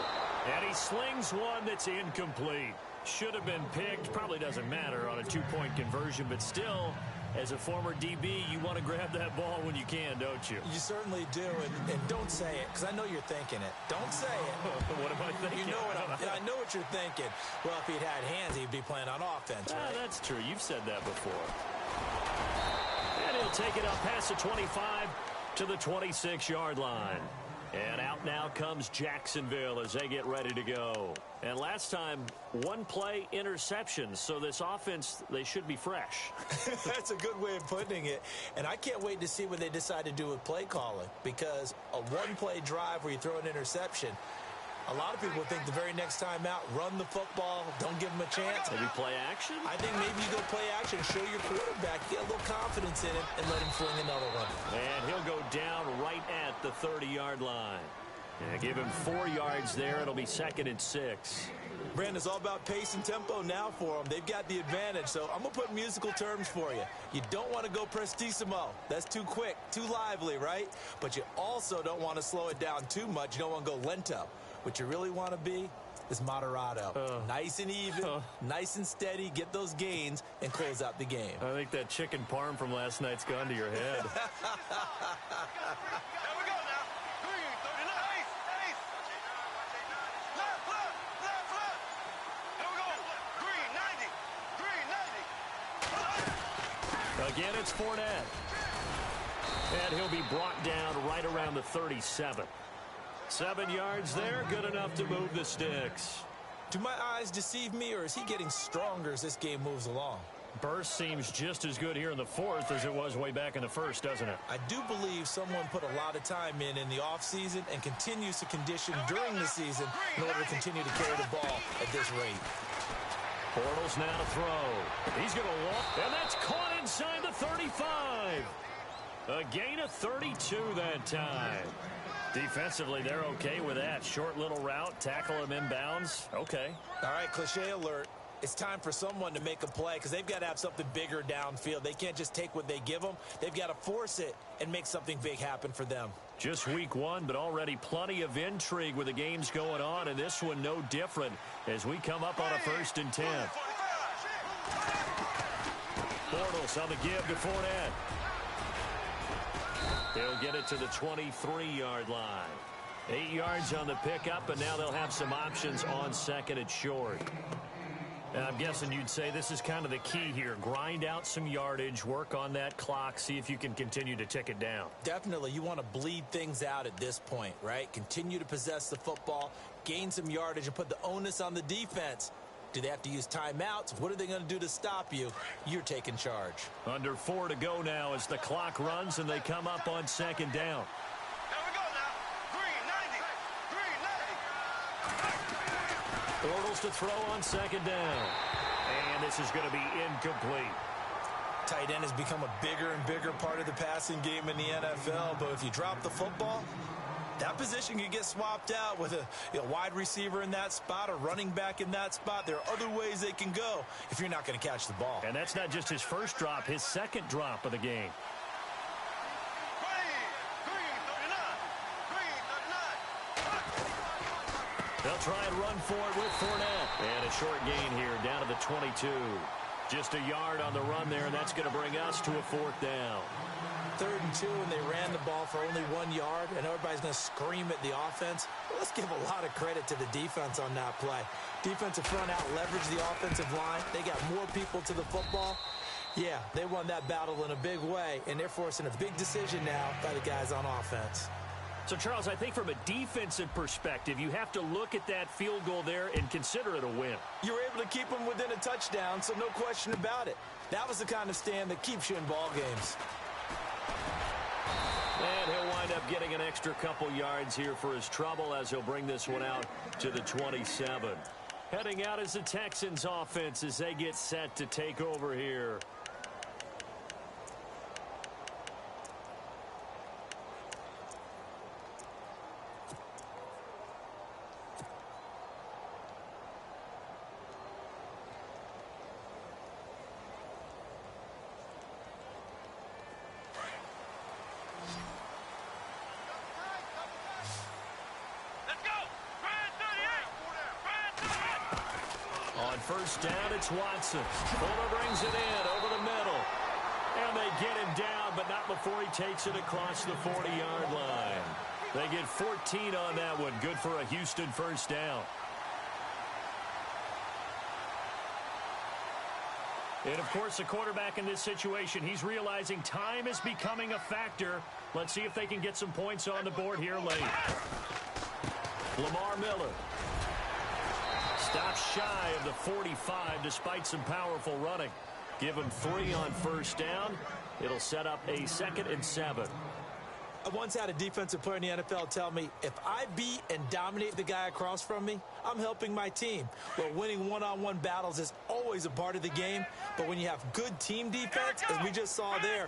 And he slings one that's incomplete. Should have been picked. Probably doesn't matter on a 2-point conversion, but still, as a former DB, you want to grab that ball when you can, don't you? You certainly do, and don't say it, because I know you're thinking it. Don't say it. What am I thinking? You know what I know what you're thinking. Well, if he'd had hands, he'd be playing on offense, right? That's true. You've said that before. And he'll take it up past the 25 to the 26-yard line. And out now comes Jacksonville as they get ready to go. And last time, 1-play interceptions. So this offense, they should be fresh. That's a good way of putting it. And I can't wait to see what they decide to do with play calling. Because a 1-play drive where you throw an interception, a lot of people think the very next time out, run the football, don't give them a chance. Maybe play action? I think maybe you go play action, show your quarterback, get a little confidence in him, and let him fling another one. And he'll go down right at the 30-yard line. And give him 4 yards there. It'll be 2nd and 6. Brandon, it's all about pace and tempo now for them. They've got the advantage, so I'm going to put musical terms for you. You don't want to go prestissimo. That's too quick, too lively, right? But you also don't want to slow it down too much. You don't want to go lento. What you really want to be is moderato. Nice and even, nice and steady, get those gains, and close out the game. I think that chicken parm from last night's gone to your head. There we go now. Green, 39. Ace. Left. There we go. Green, 90. Again, it's Fournette. And he'll be brought down right around the 37. 7 yards there, good enough to move the sticks. Do my eyes deceive me, or is he getting stronger as this game moves along? Burst seems just as good here in the 4th as it was way back in the 1st, doesn't it? I do believe someone put a lot of time in the offseason and continues to condition during the season in order to continue to carry the ball at this rate. Bortles now to throw. He's going to walk, and that's caught inside the 35. A gain of 32 that time. Defensively, they're okay with that. Short little route, tackle him inbounds. Okay. All right, cliche alert. It's time for someone to make a play because they've got to have something bigger downfield. They can't just take what they give them. They've got to force it and make something big happen for them. Just week 1, but already plenty of intrigue with the games going on, and this one no different as we come up on a 1st and 10. Bortles on the give to Fournette. He'll get it to the 23-yard line. 8 yards on the pickup, and now they'll have some options on 2nd and short. And I'm guessing you'd say this is kind of the key here. Grind out some yardage, work on that clock, see if you can continue to tick it down. Definitely. You want to bleed things out at this point, right? Continue to possess the football, gain some yardage, and put the onus on the defense. Do they have to use timeouts? What are they going to do to stop you? You're taking charge. Under 4 to go now as the clock runs and they come up on 2nd down. There we go now. Green, 90. Bortles to throw on 2nd down. And this is going to be incomplete. Tight end has become a bigger and bigger part of the passing game in the NFL, but if you drop the football, that position can get swapped out with a wide receiver in that spot, a running back in that spot. There are other ways they can go if you're not going to catch the ball. And that's not just his first drop, his 2nd drop of the game. Green, 39. They'll try and run for it with Fournette. And a short gain here down to the 22. Just a yard on the run there, and that's going to bring us to a 4th down. 3rd and 2, and they ran the ball for only 1 yard, and everybody's going to scream at the offense. Well, let's give a lot of credit to the defense on that play. Defensive front out leveraged the offensive line. They got more people to the football. Yeah, they won that battle in a big way, and they're forcing a big decision now by the guys on offense. So, Charles, I think from a defensive perspective, you have to look at that field goal there and consider it a win. You were able to keep them within a touchdown, so no question about it. That was the kind of stand that keeps you in ball games. up getting an extra couple yards here for his trouble as he'll bring this one out to the 27. Heading out is the Texans offense as they get set to take over here. First down, it's Watson. Fuller brings it in over the middle. And they get him down, but not before he takes it across the 40-yard line. They get 14 on that one. Good for a Houston first down. And, of course, the quarterback in this situation, he's realizing time is becoming a factor. Let's see if they can get some points on the board here late. Lamar Miller. Stops shy of the 45 despite some powerful running. Give him 3 on first down. It'll set up a 2nd and 7. I once had a defensive player in the NFL tell me, if I beat and dominate the guy across from me, I'm helping my team. Well, winning one-on-one battles is always a part of the game, but when you have good team defense, as we just saw there,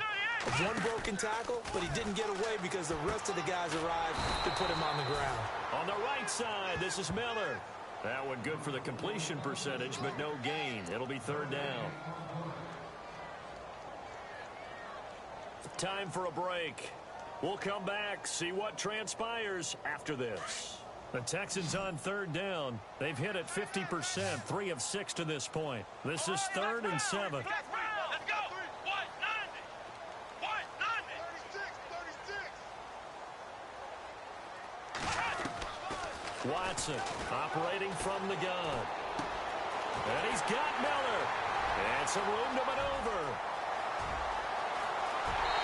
one broken tackle, but he didn't get away because the rest of the guys arrived to put him on the ground. On the right side, this is Miller. That one good for the completion percentage, but no gain. It'll be 3rd down. Time for a break. We'll come back, see what transpires after this. The Texans on 3rd down. They've hit it 50%, 3 of 6 to this point. This is 3rd and 7. Let's go. 190. 190. Watson operating from the gun. And he's got Miller. And some room to maneuver.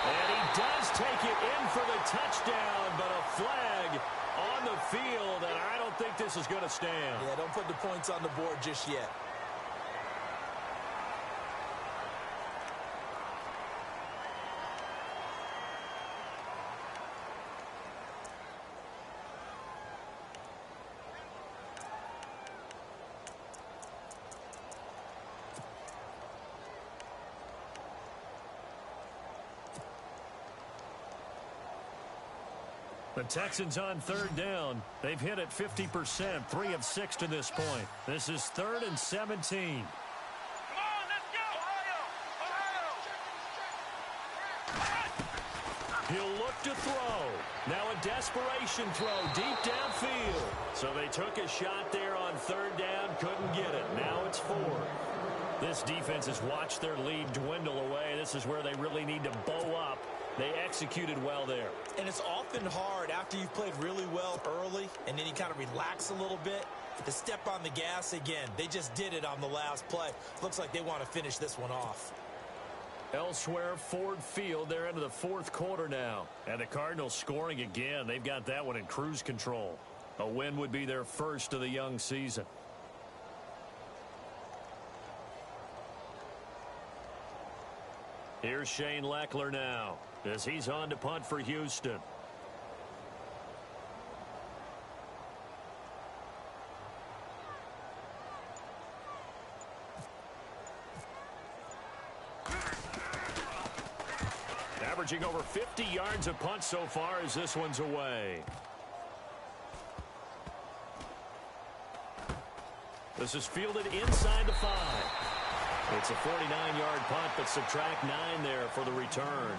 And he does take it in for the touchdown, but a flag on the field, and I don't think this is going to stand. Yeah, don't put the points on the board just yet. The Texans on 3rd down. They've hit it 50%, 3 of 6 to this point. This is 3rd and 17. Come on, let's go. He'll look to throw. Now a desperation throw deep downfield. So they took a shot there on 3rd down, couldn't get it. Now it's 4th. This defense has watched their lead dwindle away. This is where they really need to bow up. They executed well there. And it's often hard after you've played really well early and then you kind of relax a little bit to step on the gas again. They just did it on the last play. Looks like they want to finish this one off. Elsewhere, Ford Field, they're into the 4th quarter now. And the Cardinals scoring again. They've got that one in cruise control. A win would be their first of the young season. Here's Shane Leckler now as he's on to punt for Houston. Averaging over 50 yards a punt so far as this one's away. This is fielded inside the 5. It's a 49-yard punt, but subtract 9 there for the return.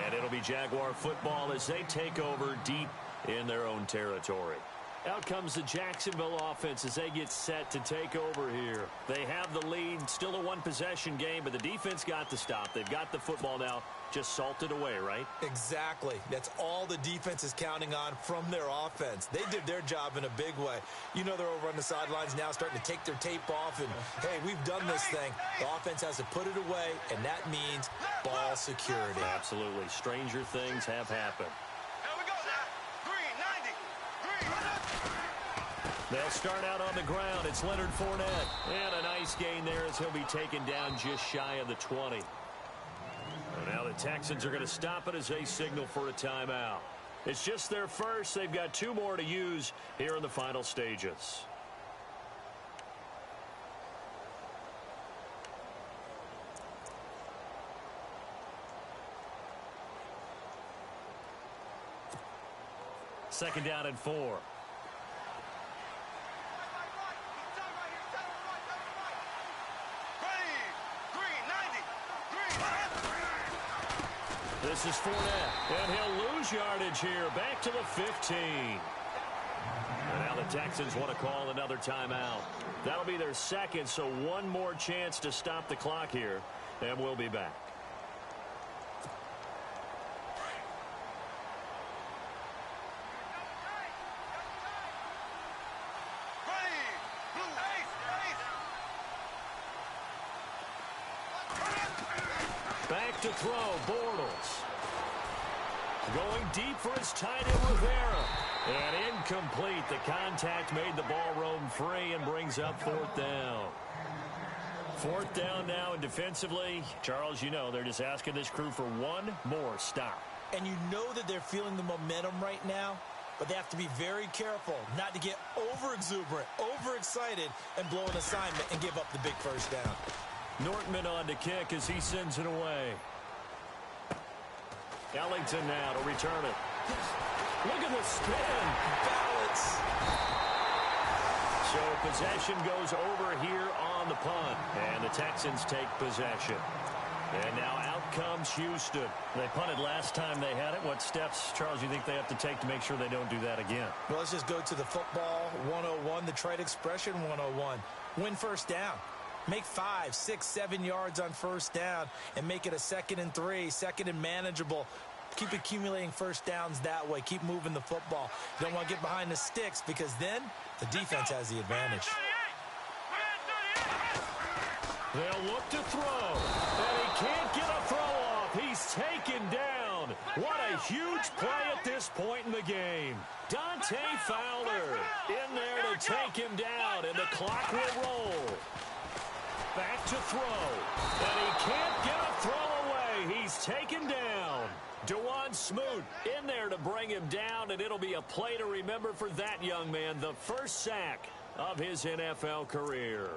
And it'll be Jaguar football as they take over deep in their own territory. Out comes the Jacksonville offense as they get set to take over here. They have the lead, still a one-possession game, but the defense got the stop. They've got the football now, just salted away, right? Exactly. That's all the defense is counting on from their offense. They did their job in a big way. You know they're over on the sidelines now starting to take their tape off, and, hey, we've done this thing. The offense has to put it away, and that means ball security. Absolutely. Stranger things have happened. They'll start out on the ground. It's Leonard Fournette. And a nice gain there as he'll be taken down just shy of the 20. And now the Texans are going to stop it as they signal for a timeout. It's just their first. They've got 2 more to use here in the final stages. Second down and 4. This is Fournette, and he'll lose yardage here. Back to the 15. And now the Texans want to call another timeout. That'll be their second, so 1 more chance to stop the clock here, and we'll be back. Back to throw, Bortles. Going deep for his tight end, Rivera. And incomplete. The contact made the ball roam free and brings up 4th down. 4th down now, and defensively, Charles, you know, they're just asking this crew for 1 more stop. And you know that they're feeling the momentum right now, but they have to be very careful not to get over-exuberant, overexcited, and blow an assignment and give up the big first down. Nortman on to kick as he sends it away. Ellington now to return it. Look at the spin. Balance. So possession goes over here on the punt. And the Texans take possession. And now out comes Houston. They punted last time they had it. What steps, Charles, you think they have to take to make sure they don't do that again? Well, let's just go to the football 101, the trade expression 101. Win first down. Make 5, 6, 7 yards on first down and make it a 2nd and 3, 2nd and manageable. Keep accumulating first downs that way. Keep moving the football. You don't want to get behind the sticks because then the defense has the advantage. They'll look to throw, and he can't get a throw off. He's taken down. What a huge play at this point in the game. Dante Fowler in there to take him down, and the clock will roll. Back to throw, and he can't get a throw away. He's taken down. Dewan Smoot in there to bring him down, and it'll be a play to remember for that young man. The first sack of his NFL career.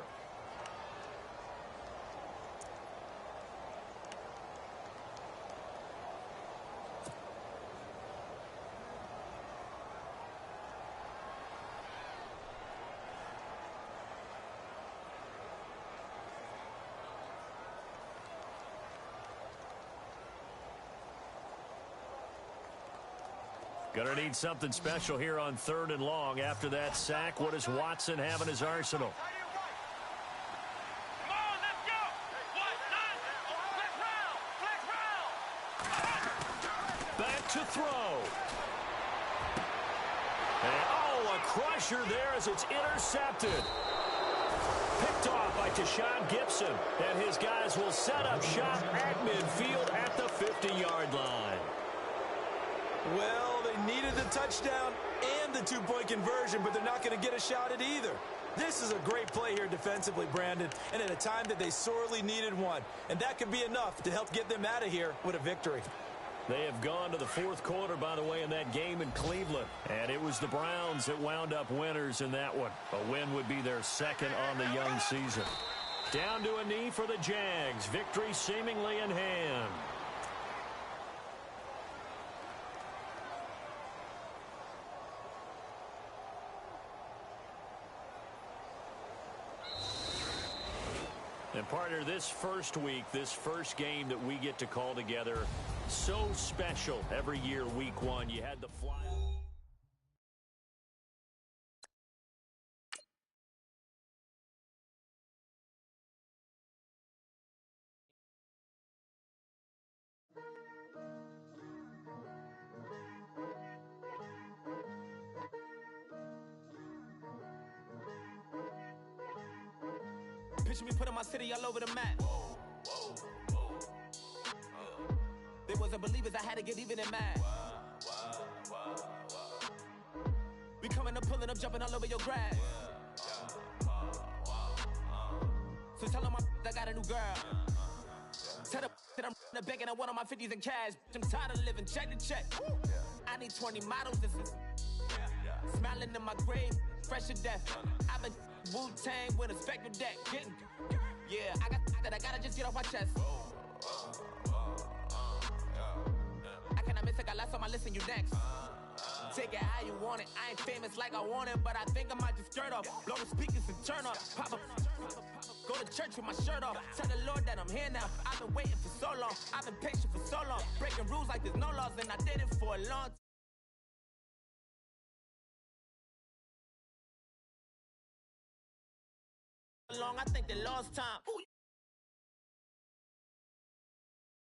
Gonna need something special here on 3rd and long. After that sack, what does Watson have in his arsenal? Come on, let's go! Back to throw. And, oh, a crusher there as it's intercepted. Picked off by Tashawn Gibson. And his guys will set up shop at midfield at the 50-yard line. Well, they needed the touchdown and the 2-point conversion, but they're not going to get a shot at either. This is a great play here defensively, Brandon, and at a time that they sorely needed one. And that could be enough to help get them out of here with a victory. They have gone to the 4th quarter, by the way, in that game in Cleveland. And it was the Browns that wound up winners in that one. A win would be their 2nd on the young season. Down to a knee for the Jags. Victory seemingly in hand. And partner, this first week, this first game that we get to call together, so special every year, week 1. You had the fly. Picture me putting my city all over the map. They wasn't believers, I had to get even in mad. We coming up, pulling up, jumping all over your grass. So tell them I got a new girl. Tell them that I'm begging, I want on my 50s in cash. I'm tired of living check to check. I need 20 models. This is smiling in my grave, fresh to death. I've been Wu-Tang with a spectral deck. Yeah, I gotta just get off my chest. I cannot miss it, got last on my list and you next. Take it how you want it. I ain't famous like I want it, but I think I might just skirt off. Blow the speakers and turn up. Pop up. Go to church with my shirt off. Tell the Lord that I'm here now. I've been waiting for so long. I've been patient for so long. Breaking rules like there's no laws, and I did it for a long time. I think they lost time. Ooh,